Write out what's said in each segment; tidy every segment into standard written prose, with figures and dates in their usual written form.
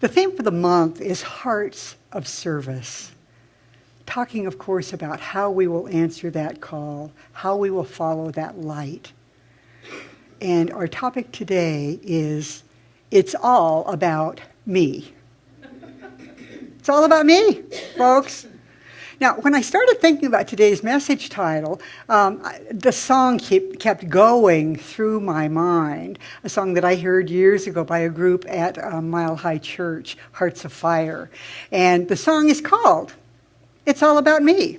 The theme for the month is Hearts of Service. Talking, of course, about how we will answer that call, how we will follow that light. And our topic today is, it's all about me. It's all about me, folks. Now, when I started thinking about today's message title, the song kept going through my mind, a song that I heard years ago by a group at Mile High Church, Hearts of Fire. And the song is called, It's All About Me.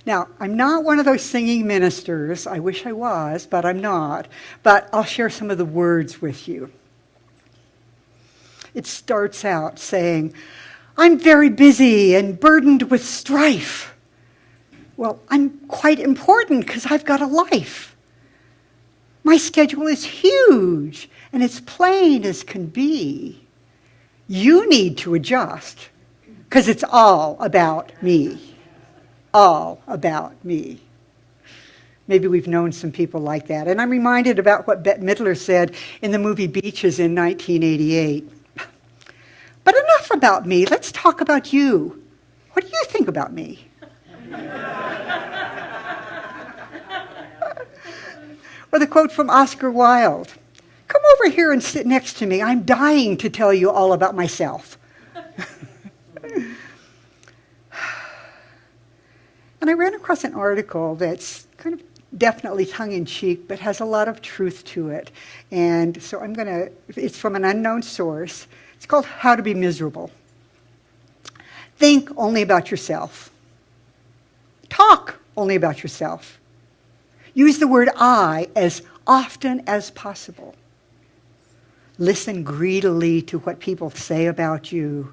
Now, I'm not one of those singing ministers. I wish I was, but I'm not. But I'll share some of the words with you. It starts out saying, I'm very busy and burdened with strife. Well, I'm quite important because I've got a life. My schedule is huge and it's plain as can be. You need to adjust because it's all about me. All about me. Maybe we've known some people like that. And I'm reminded about what Bette Midler said in the movie Beaches in 1988. But enough about me. Let's talk about you. What do you think about me? Or the quote from Oscar Wilde. Come over here and sit next to me. I'm dying to tell you all about myself. And I ran across an article that's kind of definitely tongue-in-cheek, but has a lot of truth to it. And so it's from an unknown source. It's called How to Be Miserable. Think only about yourself. Talk only about yourself. Use the word I as often as possible. Listen greedily to what people say about you.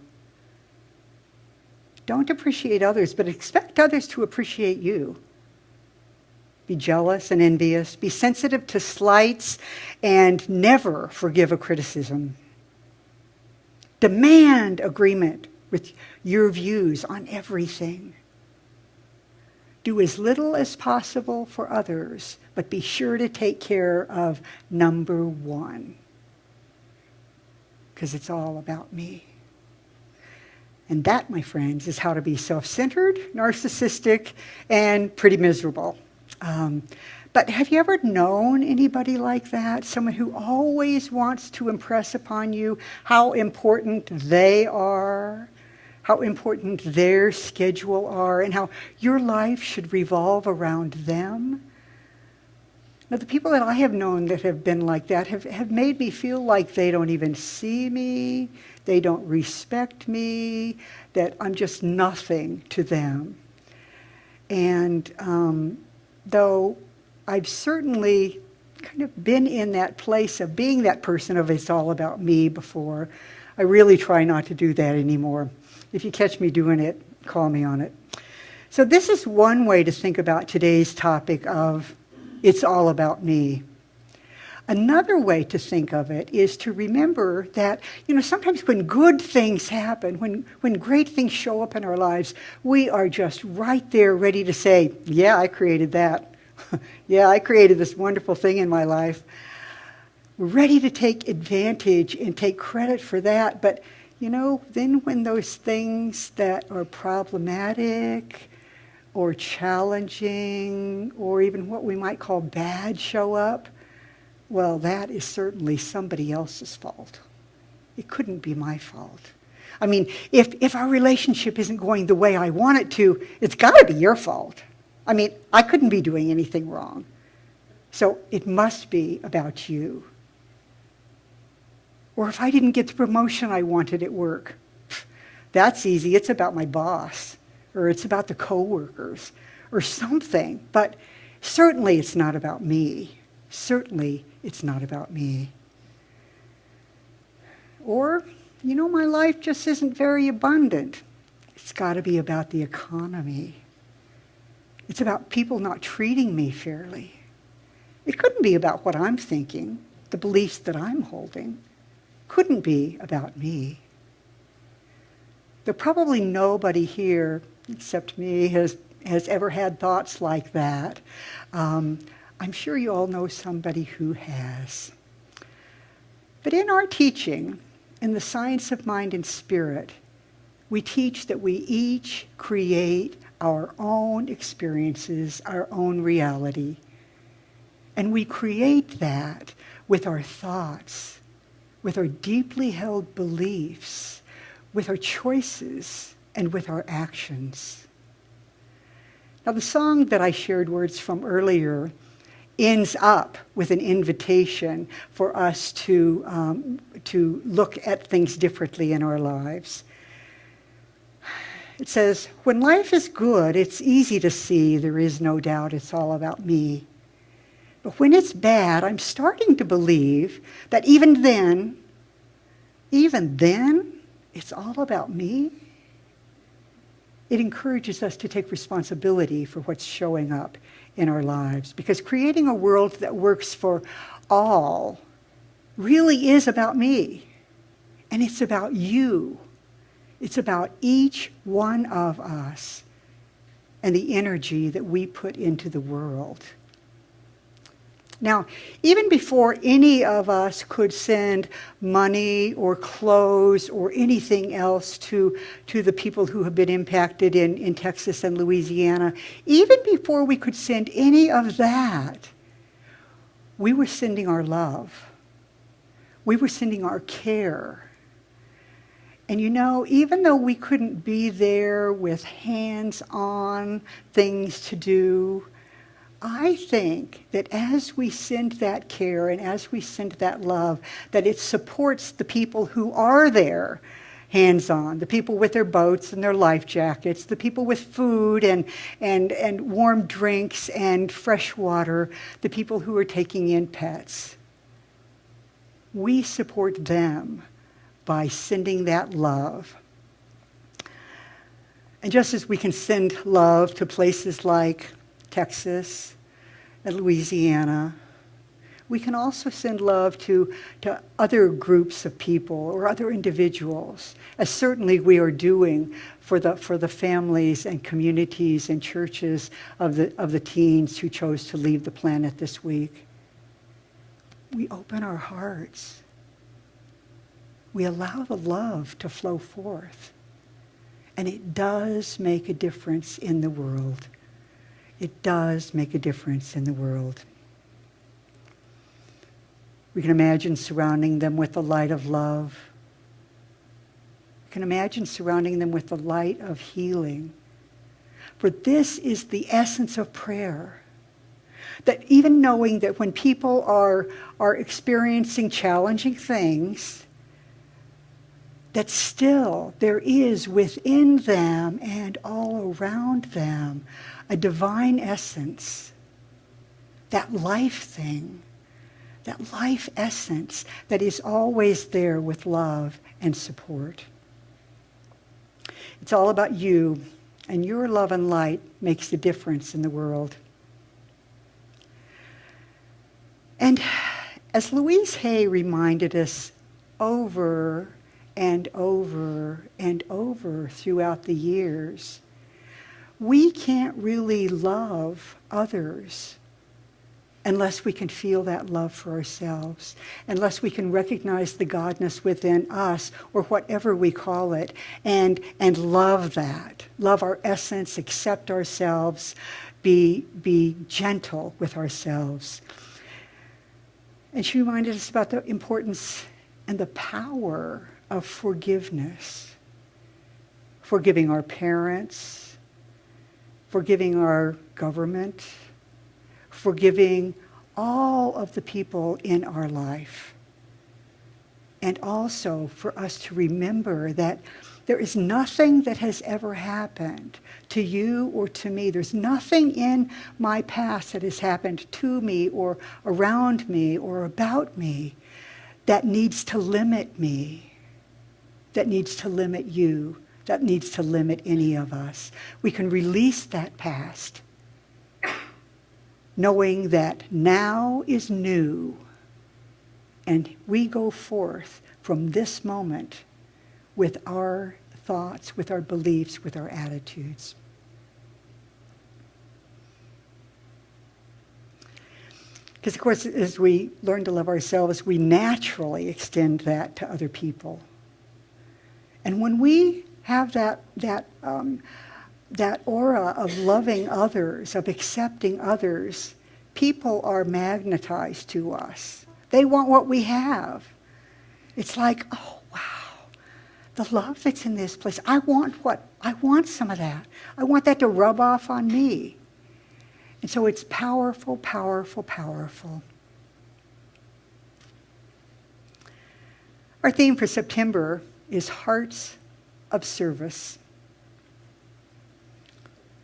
Don't appreciate others, but expect others to appreciate you. Be jealous and envious. Be sensitive to slights and never forgive a criticism. Demand agreement with your views on everything. Do as little as possible for others, but be sure to take care of number one. Because it's all about me. And that, my friends, is how to be self-centered, narcissistic, and pretty miserable. But have you ever known anybody like that? Someone who always wants to impress upon you how important they are, how important their schedule are, and how your life should revolve around them? Now, the people that I have known that have been like that have made me feel like they don't even see me, they don't respect me, that I'm just nothing to them. And though I've certainly kind of been in that place of being that person of it's all about me before, I really try not to do that anymore. If you catch me doing it, call me on it. So this is one way to think about today's topic of it's all about me. Another way to think of it is to remember that, sometimes when good things happen, when great things show up in our lives, we are just right there ready to say, yeah, I created that. Yeah, I created this wonderful thing in my life. We're ready to take advantage and take credit for that. But, then when those things that are problematic or challenging or even what we might call bad show up, well, that is certainly somebody else's fault. It couldn't be my fault. I mean, if our relationship isn't going the way I want it to, it's got to be your fault. I mean, I couldn't be doing anything wrong. So it must be about you. Or if I didn't get the promotion I wanted at work, that's easy. It's about my boss, or it's about the coworkers, or something. But certainly it's not about me. Certainly it's not about me. Or, my life just isn't very abundant. It's got to be about the economy. It's about people not treating me fairly. It couldn't be about what I'm thinking, the beliefs that I'm holding. Couldn't be about me. There probably nobody here, except me, has ever had thoughts like that. I'm sure you all know somebody who has. But in our teaching, In the science of mind and spirit, we teach that we each create our own experiences, our own reality. And we create that with our thoughts, with our deeply held beliefs, with our choices, and with our actions. Now, the song that I shared words from earlier ends up with an invitation for us to look at things differently in our lives. It says, when life is good, it's easy to see, there is no doubt it's all about me. But when it's bad, I'm starting to believe that even then, it's all about me. It encourages us to take responsibility for what's showing up in our lives, because creating a world that works for all really is about me, and it's about you. It's about each one of us and the energy that we put into the world. Now, even before any of us could send money or clothes or anything else to the people who have been impacted in Texas and Louisiana, even before we could send any of that, we were sending our love. We were sending our care. And you know, even though we couldn't be there with hands-on things to do, I think that as we send that care and as we send that love, that it supports the people who are there hands-on, the people with their boats and their life jackets, the people with food and warm drinks and fresh water, the people who are taking in pets. We support them by sending that love. And just as we can send love to places like Texas and Louisiana, we can also send love to other groups of people or other individuals, as certainly we are doing for the families and communities and churches of the teens who chose to leave the planet this week. We open our hearts. We allow the love to flow forth. And it does make a difference in the world. It does make a difference in the world. We can imagine surrounding them with the light of love. We can imagine surrounding them with the light of healing. For this is the essence of prayer. That even knowing that when people are experiencing challenging things, that still there is within them and all around them a divine essence, that life thing, that life essence that is always there with love and support. It's all about you, and your love and light makes a difference in the world. And as Louise Hay reminded us over and over and over throughout the years, we can't really love others unless we can feel that love for ourselves, unless we can recognize the godness within us, or whatever we call it, and love that. Love our essence, accept ourselves, be gentle with ourselves. And she reminded us about the importance and the power of forgiveness. Forgiving our parents, forgiving our government, forgiving all of the people in our life. And also for us to remember that there is nothing that has ever happened to you or to me. There's nothing in my past that has happened to me or around me or about me that needs to limit me, that needs to limit you, that needs to limit any of us. We can release that past, knowing that now is new, and we go forth from this moment with our thoughts, with our beliefs, with our attitudes. Because, of course, as we learn to love ourselves, we naturally extend that to other people. And when we have that aura of loving others, of accepting others, people are magnetized to us. They want what we have. It's like, oh, wow, the love that's in this place. I want some of that. I want that to rub off on me. And so it's powerful, powerful, powerful. Our theme for September is Hearts of Service.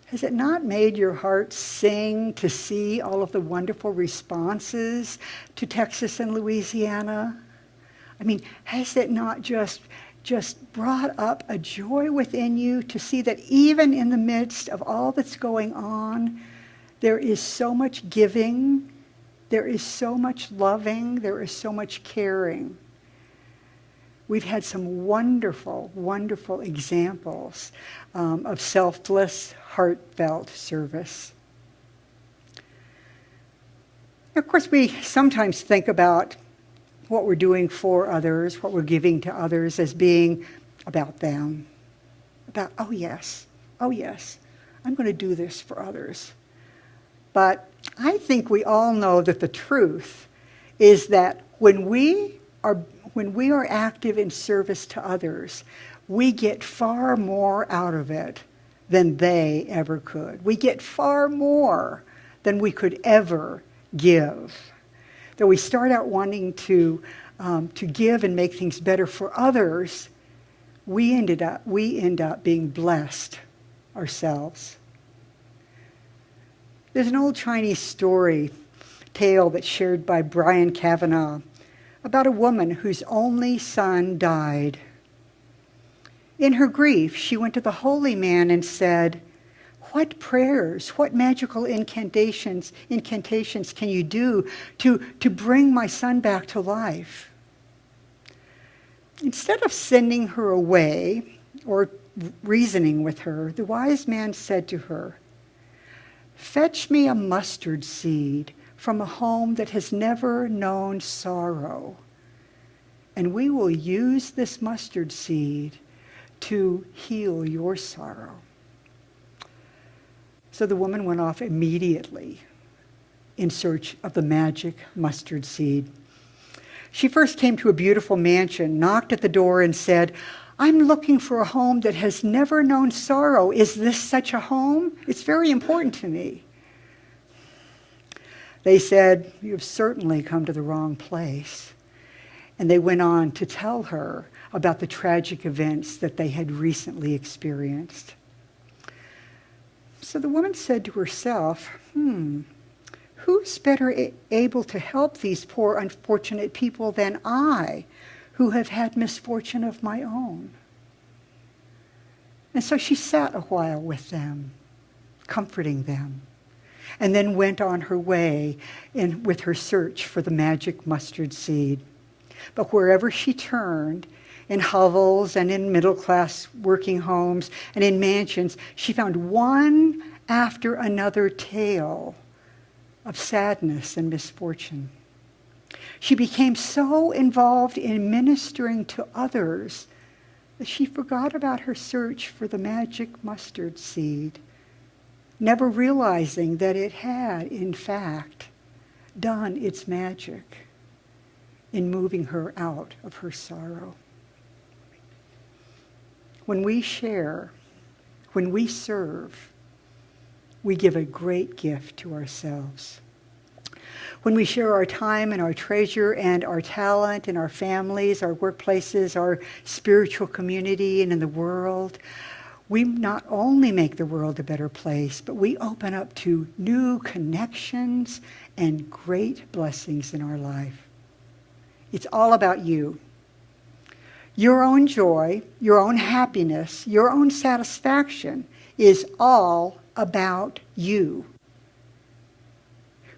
Has it not made your heart sing to see all of the wonderful responses to Texas and Louisiana? I mean, has it not just brought up a joy within you to see that even in the midst of all that's going on, there is so much giving, there is so much loving, there is so much caring. We've had some wonderful, wonderful examples of selfless, heartfelt service. Of course, we sometimes think about what we're doing for others, what we're giving to others as being about them. About, oh yes, I'm going to do this for others. But I think we all know that the truth is that when we are active in service to others, we get far more out of it than they ever could. We get far more than we could ever give. Though we start out wanting to give and make things better for others, we end up being blessed ourselves. There's an old Chinese tale that's shared by Brian Kavanaugh about a woman whose only son died. In her grief, she went to the holy man and said, "What prayers, what magical incantations can you do to bring my son back to life?" Instead of sending her away or reasoning with her, the wise man said to her, "Fetch me a mustard seed from a home that has never known sorrow, and we will use this mustard seed to heal your sorrow." So the woman went off immediately in search of the magic mustard seed. She first came to a beautiful mansion, knocked at the door, and said, "I'm looking for a home that has never known sorrow. Is this such a home? It's very important to me." They said, "You've certainly come to the wrong place." And they went on to tell her about the tragic events that they had recently experienced. So the woman said to herself, who's better able to help these poor, unfortunate people than I, who have had misfortune of my own? And so she sat a while with them, comforting them, and then went on her way with her search for the magic mustard seed. But wherever she turned, in hovels and in middle-class working homes and in mansions, she found one after another tale of sadness and misfortune. She became so involved in ministering to others that she forgot about her search for the magic mustard seed, never realizing that it had, in fact, done its magic in moving her out of her sorrow. When we share, when we serve, we give a great gift to ourselves. When we share our time and our treasure and our talent and our families, our workplaces, our spiritual community, and in the world, we not only make the world a better place, but we open up to new connections and great blessings in our life. It's all about you. Your own joy, your own happiness, your own satisfaction is all about you.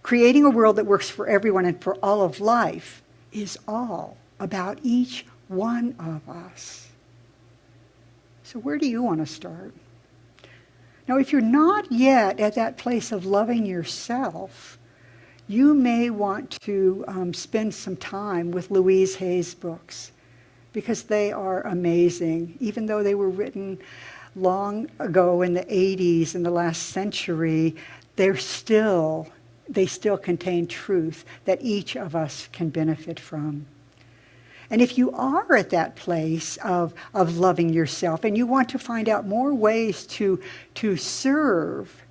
Creating a world that works for everyone and for all of life is all about each one of us. So where do you want to start? Now, if you're not yet at that place of loving yourself, You may want to spend some time with Louise Hay's books because they are amazing. Even though they were written long ago in the 80s, in the last century, they still contain truth that each of us can benefit from. And if you are at that place of loving yourself and you want to find out more ways to serve,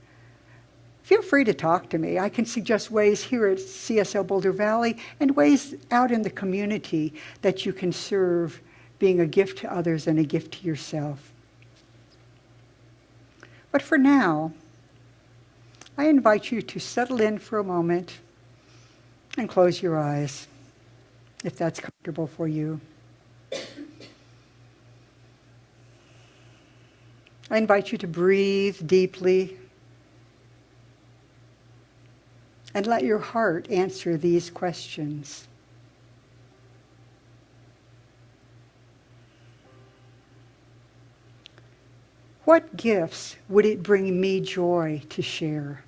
feel free to talk to me. I can suggest ways here at CSL Boulder Valley and ways out in the community that you can serve, being a gift to others and a gift to yourself. But for now, I invite you to settle in for a moment and close your eyes, if that's comfortable for you. I invite you to breathe deeply and let your heart answer these questions. What gifts would it bring me joy to share?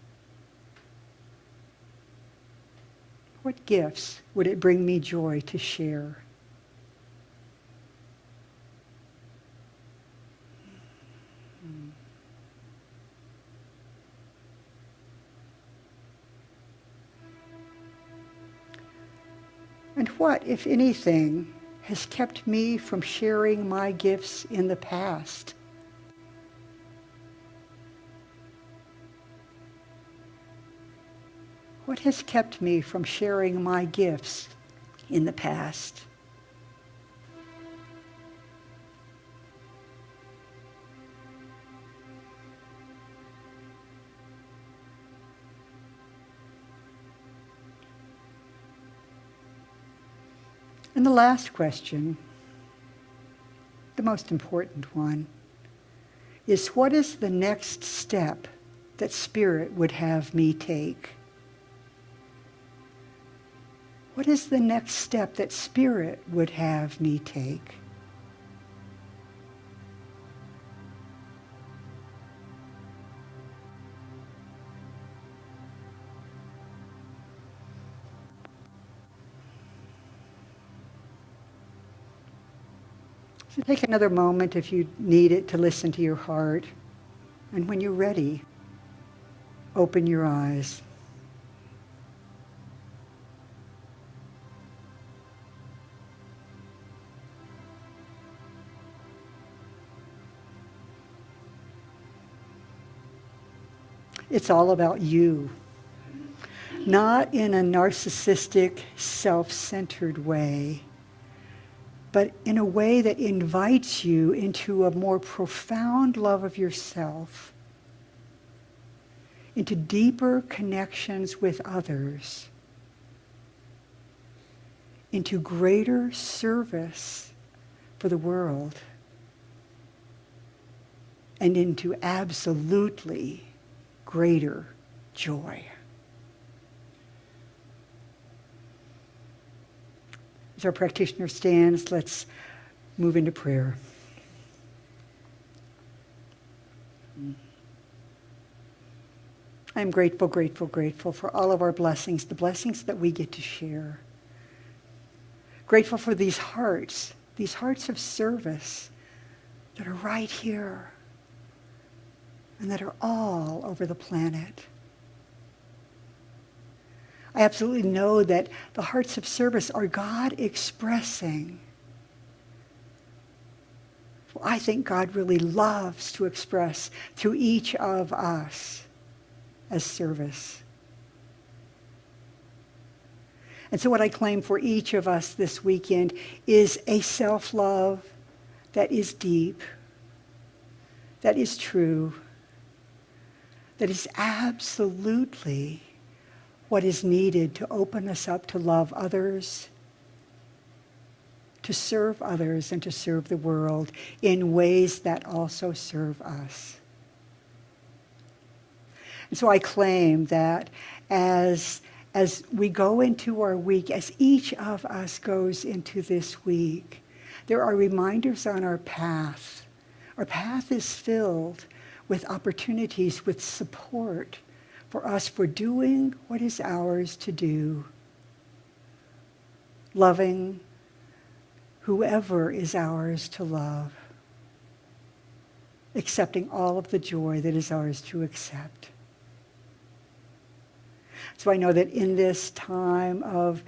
What gifts would it bring me joy to share? And what, if anything, has kept me from sharing my gifts in the past? What has kept me from sharing my gifts in the past? And the last question, the most important one, is what is the next step that Spirit would have me take? What is the next step that Spirit would have me take? So take another moment if you need it to listen to your heart. And when you're ready, open your eyes. It's all about you. Not in a narcissistic, self-centered way, but in a way that invites you into a more profound love of yourself, into deeper connections with others, into greater service for the world, and into absolutely greater joy. As our practitioner stands, let's move into prayer. I'm grateful, grateful, grateful for all of our blessings, the blessings that we get to share. Grateful for these hearts of service that are right here and that are all over the planet. I absolutely know that the hearts of service are God expressing. Well, I think God really loves to express through each of us as service. And so what I claim for each of us this weekend is a self-love that is deep, that is true, that is absolutely what is needed to open us up to love others, to serve others, and to serve the world in ways that also serve us. And so I claim that as we go into our week, as each of us goes into this week, there are reminders on our path. Our path is filled with opportunities, with support for us for doing what is ours to do, loving whoever is ours to love, accepting all of the joy that is ours to accept. So I know that in this time of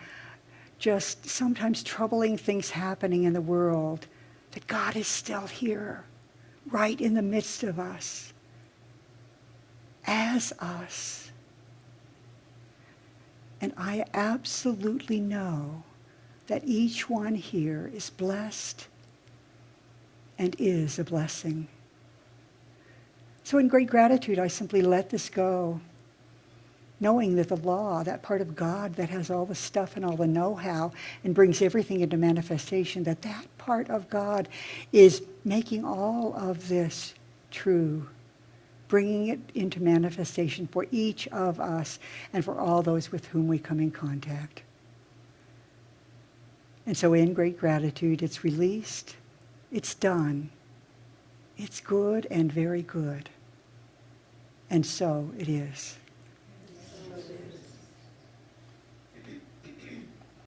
just sometimes troubling things happening in the world, that God is still here, right in the midst of us, as us. And I absolutely know that each one here is blessed and is a blessing. So in great gratitude, I simply let this go, knowing that the law, that part of God that has all the stuff and all the know-how and brings everything into manifestation, that part of God is making all of this true, bringing it into manifestation for each of us and for all those with whom we come in contact. And so in great gratitude, it's released, it's done, it's good and very good. And so it is.